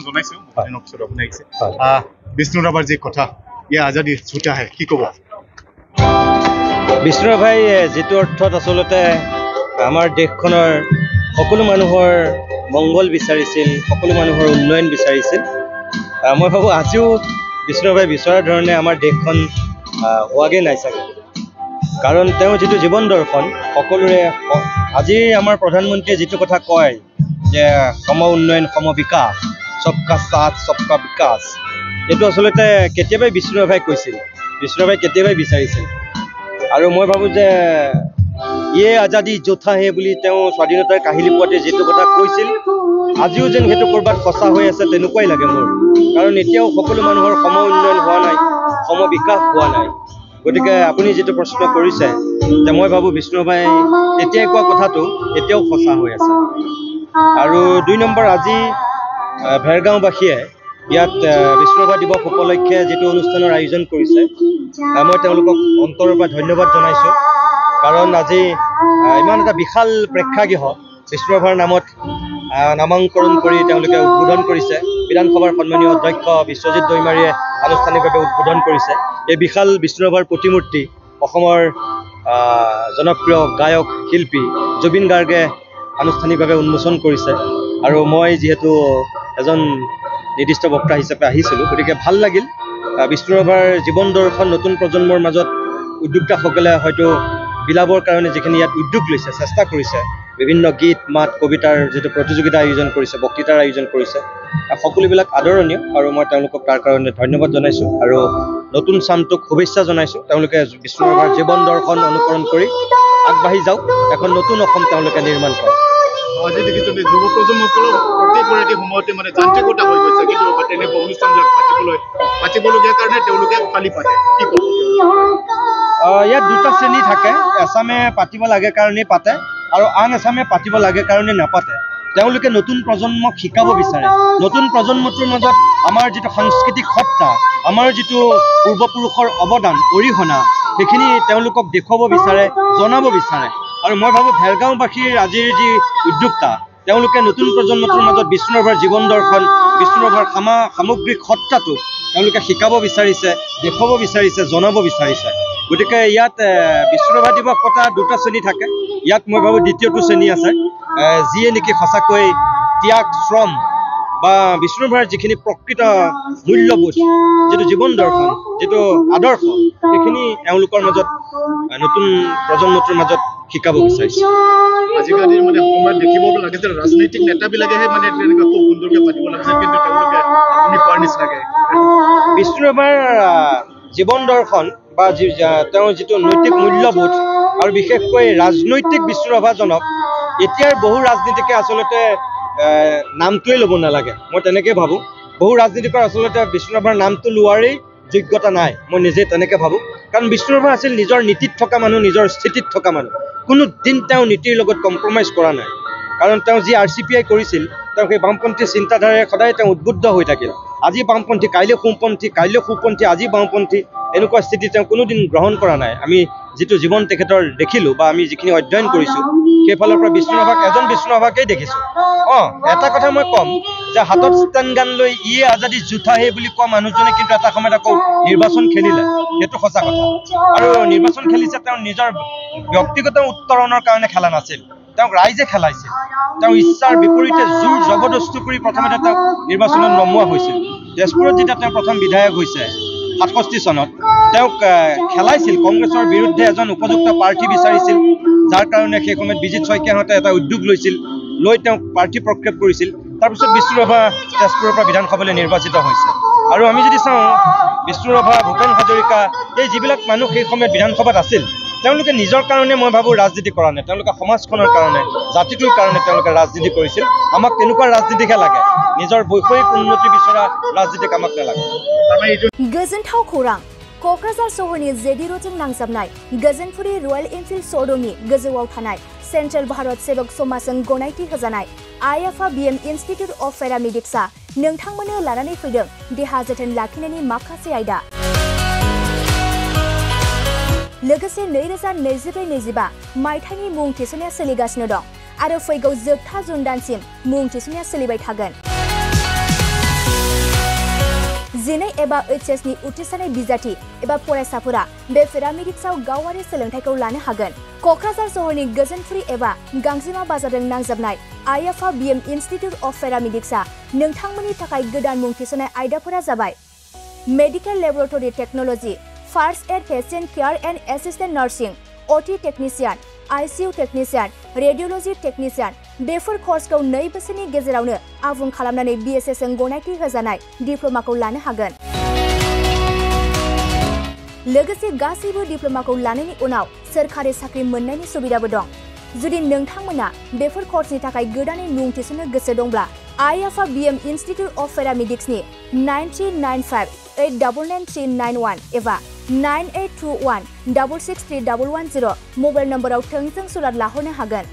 আমন্ত্ৰণ জানাইছো মহাদিনৰ পিছত আপুনি আহিছে বিষ্ণু ৰাভাৰ যে কথা ইয়া আজাদী ছুটা হে কি ক'ব বিষ্ণু ৰাভাই যেটো অৰ্থত আসলতে আমাৰ দেশখনৰ সকলো মানুহৰ মংগল বিচাৰিছিল সকলো মানুহৰ উন্নয়ন বিচাৰিছিল মই ভাবো আজিও বিষ্ণু ৰাভাই বিচৰাৰ ধৰণে আমাৰ দেশখন হোৱাগে নাই চাগে কাৰণ তেওঁ যেটো জীৱন দৰ্শন সকলোৰে আজি আমাৰ প্ৰধানমন্ত্ৰীয়ে যেটো কথা কয় যে সম উন্নয়ন সম বিকাশ সবকা সাথ সবকা বিকাশ এটো আসলতে কেতিয়াবাই বিষ্ণু ৰাভাই কৈছিল বিষ্ণু ৰাভাই কেতিয়াবাই বিচাৰিছিল আৰু মই ভাবো যে ইয়ে আজাদী যোদ্ধা হে বুলি তেওঁ স্বাধীনতাৰ কাহিনী পোৱাতে যেটো কথা কৈছিল আজিও যেন হেতু কৰবাত সঁচা হৈ আছে তেনেকুৱাই লাগে মোৰ কাৰণ এতিয়াও সকলো মানুহৰ সম উন্নয়ন হোৱা নাই সম বিকাশ হোৱা নাই গতিকে আপুনি যেটো প্ৰশ্ন কৰিছে যে মই ভাবো বিষ্ণু ৰাভাই এতিয়াই কোৱা কথাটো এতিয়াও সঁচা হৈ আছে আৰু 2 নম্বৰ আজি ভেৰগাঁওবাসীয়ে ইয়াত বিষ্ণু ৰাভা দিৱস উপলক্ষে যেটো অনুষ্ঠানৰ আয়োজন কৰিছে মই তেওঁলোকক অন্তৰৰ পৰা ধন্যবাদ জনাইছো কাৰণ আজি ইমান এটা বিশাল প্ৰেক্ষাগৃহ বিষ্ণু ৰাভাৰ নামত নামাংকৰণ কৰি তেওঁলোকে উদ্বোধন কৰিছে বিধানসভাৰ সন্মানীয় অধ্যক্ষ বিশ্বজিৎ দৈমাৰীয়ে আনুষ্ঠানিকভাৱে উদ্বোধন কৰিছে এই বিশাল বিষ্ণু ৰাভাৰ প্ৰতিমূৰ্তি অসমৰ জনপ্ৰিয় গায়ক শিল্পী জুবিন গাৰ্গে আনুষ্ঠানিকভাৱে উন্মোচন কৰিছে আৰু মই যেহেতু এজন নিৰ্দিষ্ট বক্তা হিচাপে আহিছিলোঁ গতিকে ভাল লাগিল বিষ্ণু ৰাভাৰ জীৱন দৰ্শন নতুন প্ৰজন্মৰ মাজত উদ্যোক্তাসকলে হয়তো বিলাবৰ কাৰণে যিখিনি ইয়াত উদ্যোগ লৈছে চেষ্টা কৰিছে বিভিন্ন গীত মাত কবিতাৰ যেটো প্ৰতিযোগিতা আয়োজন কৰিছে বক্তৃতাৰ আয়োজন কৰিছে সকলোবিলাক আদৰণীয় আৰু মই তেওঁলোকক তাৰ কাৰণে ধন্যবাদ জনাইছো আৰু নতুন চামটোক শুভেচ্ছা জনাইছো তেওঁলোকে বিষ্ণু ৰাভাৰ জীৱন দৰ্শন অনুকৰণ কৰি আগবাঢ়ি যাওক এখন নতুন অসম তেওঁলোকে নিৰ্মাণ কৰক আজি দেখিছো যুৱ প্ৰজন্মসকলক প্ৰতিগৰাকী সময়তে মানে যান্ত্ৰিকতা হৈ গৈছে কিন্তু তেনেকুৱা অনুষ্ঠানবিলাক পাতিবলগীয়া কাৰণে তেওঁলোকে খালি পাতে কি ক'ব ইয়াত দুটা শ্ৰেণী থাকে এছামে পাতিব লাগে কাৰণে পাতে আৰু আন এছামে পাতিব লাগে কাৰণে নাপাতে তেওঁলোকে নতুন প্ৰজন্মক শিকাব বিচাৰে নতুন প্ৰজন্মটোৰ মাজত আমাৰ যেটো সাংস্কৃতিক সত্তা আমাৰ যেটো পূৰ্বপুৰুষৰ অৱদান অৰিহণা সেইখিনি তেওঁলোকক দেখুৱাব বিচাৰে জনাব বিচাৰে আৰু মই ভাবো ভেৰগাঁওবাসীৰ আজিৰ যি উদ্যোক্তা তেওঁলোকে নতুন প্ৰজন্মটোৰ মাজত বিষ্ণু ৰাভাৰ জীৱন দৰ্শন বিষ্ণু ৰাভাৰ সামগ্ৰিক সত্তাটো তেওঁলোকে শিকাব বিচাৰিছে দেখুৱাব বিচাৰিছে জনাব বিচাৰিছে গতিকে ইয়াত বিষ্ণু ৰাভা দিৱস পতা দুটা শ্ৰেণী থাকে ইয়াত মই ভাবো দ্বিতীয়টো শ্ৰেণী আছে যিয়ে নেকি সঁচাকৈ ত্যাগ শ্ৰম বা বিষ্ণু ৰাভাৰ যিখিনি প্ৰকৃত মূল্যবোধ যেটো জীৱন দৰ্শন যেটো আদৰ্শ সেইখিনি এওঁলোকৰ মাজত নতুন প্ৰজন্মটোৰ মাজত শিকাব বিচাৰিছে আজিকালি মানে সময়ত দেখিব লাগে যে ৰাজনৈতিক নেতাবিলাকেহে মানে তেনেকুৱা খুব সুন্দৰকৈ পাতিব লাগিছে কিন্তু তেওঁলোকে আপুনি কোৱাৰ নিচিনাকে বিষ্ণু ৰাভাৰ জীৱন দৰ্শন বা তেওঁৰ যেটো নৈতিক মূল্যবোধ আৰু বিশেষকৈ ৰাজনৈতিক বিষ্ণু ৰাভাজনক এতিয়াৰ বহু ৰাজনীতিকে আসলতে নামটোৱে ল'ব নালাগে মই তেনেকৈ ভাবো বহু ৰাজনীতিকৰ আসলতে বিষ্ণু ৰাভাৰ নামটো লোৱাৰেই যোগ্যতা নাই মই নিজে তেনেকৈ ভাবো কাৰণ বিষ্ণু ৰাভা আছিল নিজৰ নীতিত থকা মানুহ নিজৰ স্থিতিত থকা মানুহ কোনো দিন তেওঁ নীতিৰ লগত কম্প্ৰমাইজ কৰা নাই কাৰণ তেওঁ যি RCPI কৰিছিল তেওঁ সেই বামপন্থী চিন্তাধাৰাৰে সদায় তেওঁ উদ্বুদ্ধ হৈ থাকিল আজি বামপন্থী কাইলৈ সোঁপন্থী আজি বামপন্থী এনেকুৱা স্থিতি তেওঁ কোনোদিন গ্ৰহণ কৰা নাই আমি যেটো জীৱন তেখেতৰ দেখিলো বা আমি যিখিনি অধ্যয়ন কৰিছো সেইফালৰ পৰা বিষ্ণু ৰাভাক এজন বিষ্ণু ৰাভাকেই দেখিছো এটা কথা মই কম যে হাতত ষ্টেন গান লৈ ইয়ে আজাদী যোদ্ধা হে বুলি কোৱা মানুহজনে কিন্তু এটা সময়ত আকৌ নিৰ্বাচন খেলিলে সেইটো সঁচা কথা আৰু নিৰ্বাচন খেলিছে তেওঁ নিজৰ ব্যক্তিগত উত্তৰণৰ কাৰণে খেলা নাছিল তেওঁক ৰাইজে খেলাইছিল তেওঁ ইচ্ছাৰ বিপৰীতে জোৰ জবৰদস্তি কৰি প্ৰথমতে তেওঁ নিৰ্বাচনত নমোৱা হৈছিল তেজপুৰত যেতিয়া তেওঁ প্ৰথম বিধায়ক হৈছে 67 চনত তেওঁক খেলাইছিল কংগ্ৰেছৰ বিৰুদ্ধে এজন উপযুক্ত প্ৰাৰ্থী বিচাৰিছিল যাৰ কাৰণে সেই সময়ত বিজিত শইকীয়াহঁতে এটা উদ্যোগ লৈছিল লৈ তেওঁক প্ৰাৰ্থী প্ৰক্ষেপ কৰিছিল তাৰপিছত বিষ্ণু ৰাভা তেজপুৰৰ পৰা বিধানসভালৈ নিৰ্বাচিত হৈছে আৰু আমি যদি চাওঁ বিষ্ণু ৰাভা ভূপেন হাজৰিকা এই যিবিলাক মানুহ সেই সময়ত বিধানসভাত আছিল তেওঁলোকে নিজৰ কাৰণে মই ভাবো ৰাজনীতি কৰা নাই তেওঁলোকে সমাজখনৰ কাৰণে জাতিটোৰ কাৰণে তেওঁলোকে ৰাজনীতি কৰিছিল আমাক তেনেকুৱা ৰাজনীতিহে লাগে নিজৰ বৈষয়িক উন্নতি বিচৰা ৰাজনীতিক আমাক নালাগে गोजोनथाव खौरां क'क्राझार सहरनि जेडि रोडजों नांजाबनाय गोजोनपुरी रयेल एनफिल्ड श'रुमनि गोजौआव थानाय सेन्ट्रेल भारत सेवक समाजजों गनायथि होजानाय आइएफआ बीएम इन्स्टिट्यूट अफ पेरामेडिक्सआ नोंथांमोननो लानानै फैदों देहा जोथोन लाखिनायनि माखासे आयदा लोगोसे 2024-25 मायथाइनि मुं थिसननाया सोलिगासिनो दं आरो फैगौ जोबथा जुन दानसिम मुं थिसननाया सोलिबाय थागोन जिनै एबा HS नि उथ्रिसारनाय बिजाथि एबा फरायसाफोरा बे पेरामेडिक्सआव गावारि सोलोंथायखौ लानो हागोन। क'क्राझार सहरनि गोजोनफुरि एबा गांजिमा बाजारजों नांजाबनाय आइएफआ BM इन्स्टिट्युट अफ पेरामेडिक्सआ नोंथांमोननि थाखाय गोदान मुं थिसननाय आयदाफोरा जाबाय medical laboratory technology, first aid patient care and assistant nursing, OT technician, ICU technician, radiology technician. बेफोर कर्सखौ 2 बोसोरनि गेजेरावनो आबुं खालामनानै BSS जों गनायथि होजानाय डिप्ल'माखौ लानो हागोन। लोगोसे गासैबो डिप्ल'माखौ लानायनि उनाव सोरखारि साख्रि मोननायनि सुबिदाबो दं। जुदि नोंथांमोना बेफोर कर्सनि थाखाय गोदानै मुं थिसननो गोसो दंब्ला आइएफआ BM इन्स्टिट्युट अफ पेरामेडिक्सनि 9395899391 एबा 9821663110 मबाइल नम्बराव थोंजों सुलाद लाहरनो हागोन।